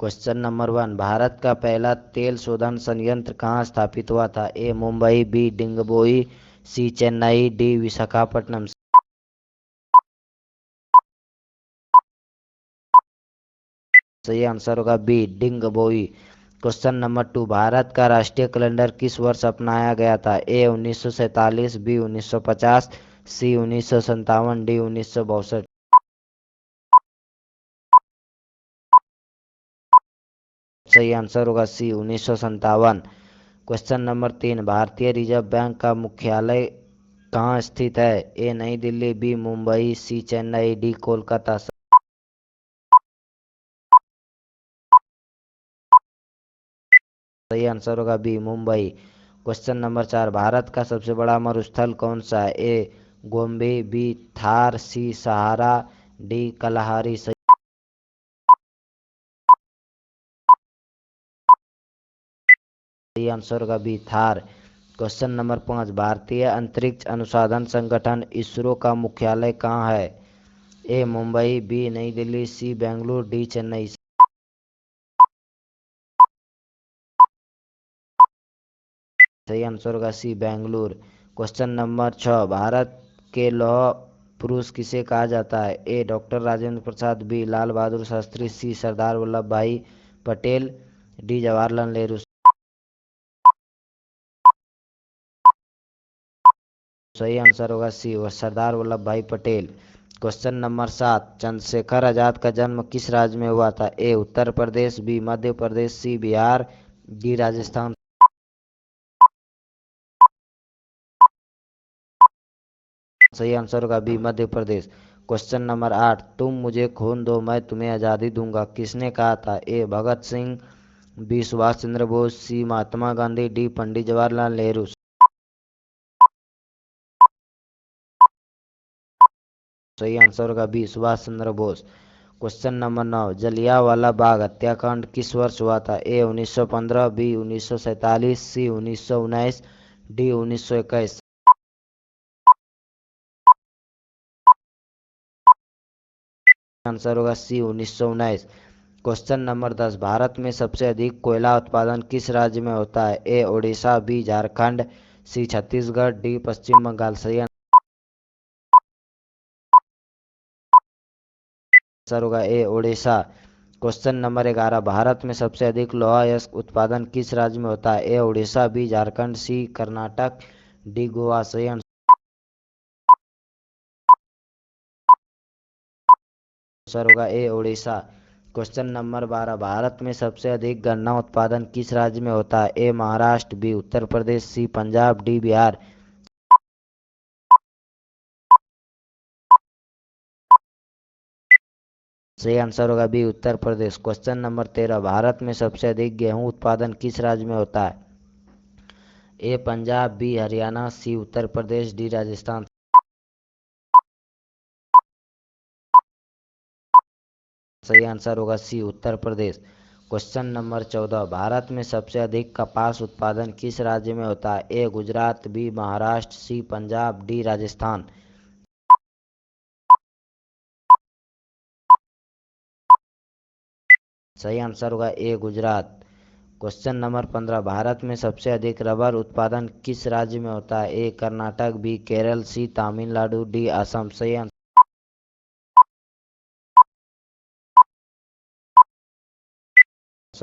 Question number 1, Bharat का पहला तेल शोधन संयंत्र कहाँ स्थापित हुआ था? ए मुंबई, बी डिंगबोई, सी चेन्नई, डी विशाखापट्टनम। सही आंसर होगा बी डिंगबोई। क्वेश्चन नंबर 2, भारत का राष्ट्रीय कैलेंडर किस वर्ष अपनाया गया था? ए 1947, बी 1950, सी 1957, डी 1962। सही आंसर होगा सी 1957। क्वेश्चन नंबर 3, भारतीय रिजर्व बैंक का मुख्यालय कहाँ स्थित है? A Nai Delhi, B Mumbai, C Chennai, D Kolkata. सही आंसर होगा B Mumbai. Question number 4, Bharat का सबसे बड़ा मरुस्थल कौन सा है? A Gobi, B Thar, C Sahara, D Kalahari. सही आंसर होगा बी थार। क्वेश्चन नंबर 5, भारतीय अंतरिक्ष अनुसंधान संगठन इसरो का मुख्यालय कहाँ है? ए मुंबई, बी नई दिल्ली, सी बेंगलुरु, डी चेन्नई। सही आंसर होगा सी बेंगलुरु। क्वेश्चन नंबर 6, भारत के लौह पुरुष किसे कहा जाता है? ए डॉक्टर राजेंद्र प्रसाद, बी लाल बहादुर शास्त्री, सी सरदार वल्लभ भाई पटेल, डी जवाहरलाल नेहरू। सही आंसर होगा सी सरदार वल्लभ भाई पटेल। क्वेश्चन नंबर 7, चंद्रशेखर आजाद का जन्म किस राज्य में हुआ था? ए उत्तर प्रदेश, बी मध्य प्रदेश, सी बिहार, डी राजस्थान। सही आंसर होगा B Madhya Pradesh. Question number 8, तुम मुझे खून दो मैं तुम्हें आज़ादी दूंगा किसने कहा था? ए भगत सिंह, बी सुभाष चंद्र बोस, सी महात्मा गांधी, डी पंडित जवाहरलाल नेहरू। सही आंसर होगा B Subhash Chandra Bose. Question number 9, Jallianwala Bagh हत्याकांड किस वर्ष हुआ था? ए 1915, बी 1947, सी 1919, डी 1921। आंसर होगा सी 1919। क्वेश्चन नंबर 10, भारत में सबसे अधिक कोयला उत्पादन किस राज्य में होता है? ए ओडिशा, बी झारखंड, सी छत्तीसगढ़, डी पश्चिम बंगाल। सही आंसर होगा ए ओडिशा। क्वेश्चन नंबर 11, भारत में सबसे अधिक लौह अयस्क उत्पादन किस राज्य में होता है? ए ओडिशा, बी झारखंड, सी कर्नाटक, डी गोवा। सही आंसर होगा ए ओडिशा। क्वेश्चन नंबर 12, भारत में सबसे अधिक गन्ना उत्पादन किस राज्य में होता है? ए महाराष्ट्र, बी उत्तर प्रदेश, सी पंजाब, डी बिहार। सही आंसर होगा B Uttar Pradesh. Question number 13, Bharat में सबसे अधिक गेहूं उत्पादन किस राज्य में होता है? ए पंजाब, बी हरियाणा, सी उत्तर प्रदेश, डी राजस्थान। सही आंसर होगा सी उत्तर प्रदेश। क्वेश्चन नंबर 14, भारत में सबसे अधिक कपास उत्पादन किस राज्य में होता है? ए गुजरात, बी महाराष्ट्र, सी पंजाब, डी राजस्थान। सही आंसर होगा ए गुजरात। क्वेश्चन नंबर 15, भारत में सबसे अधिक रबर उत्पादन किस राज्य में होता है? A Karnataka, B Kerala, C Tamil Nadu, D Assam. सही आंसर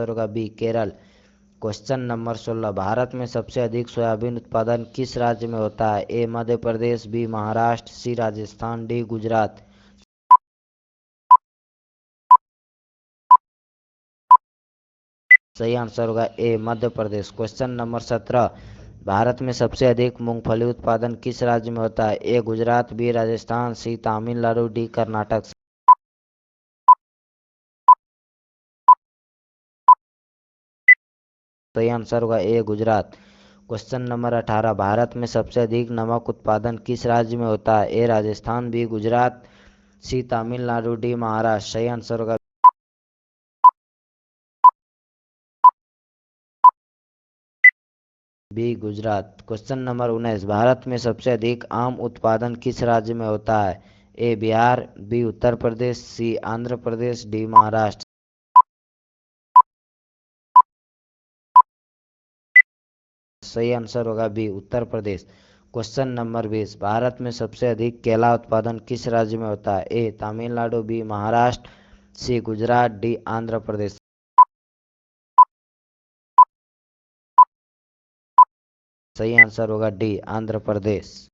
होगा B Kerala. Question number 16, Bharat में सबसे अधिक सोयाबीन उत्पादन किस राज्य में होता है? ए मध्य प्रदेश, बी महाराष्ट्र, सी राजस्थान, डी गुजरात। सही आंसर होगा ए मध्य प्रदेश। क्वेश्चन नंबर 17, भारत में सबसे अधिक मूंगफली उत्पादन किस राज्य में होता है? ए गुजरात, बी राजस्थान, सी तमिलनाडु, डी कर्नाटक। सही आंसर होगा ए गुजरात। क्वेश्चन नंबर 18, भारत में सबसे अधिक नमक उत्पादन किस राज्य में होता है? A Rajasthan, B Gujarat, C Tamil Nadu, D Maharashtra. सही आंसर होगा B Gujarat. Question number 19, Bharat में सबसे अधिक आम उत्पादन किस राज्य में होता है? ए बिहार, बी उत्तर प्रदेश, सी आंध्र प्रदेश, डी महाराष्ट्र। सही आंसर होगा B Uttar Pradesh. Question number 20, Bharat में सबसे अधिक केला उत्पादन किस राज्य में होता है? ए तमिलनाडु, बी महाराष्ट्र, सी गुजरात, डी आंध्र प्रदेश। सही आंसर होगा डी आंध्र प्रदेश।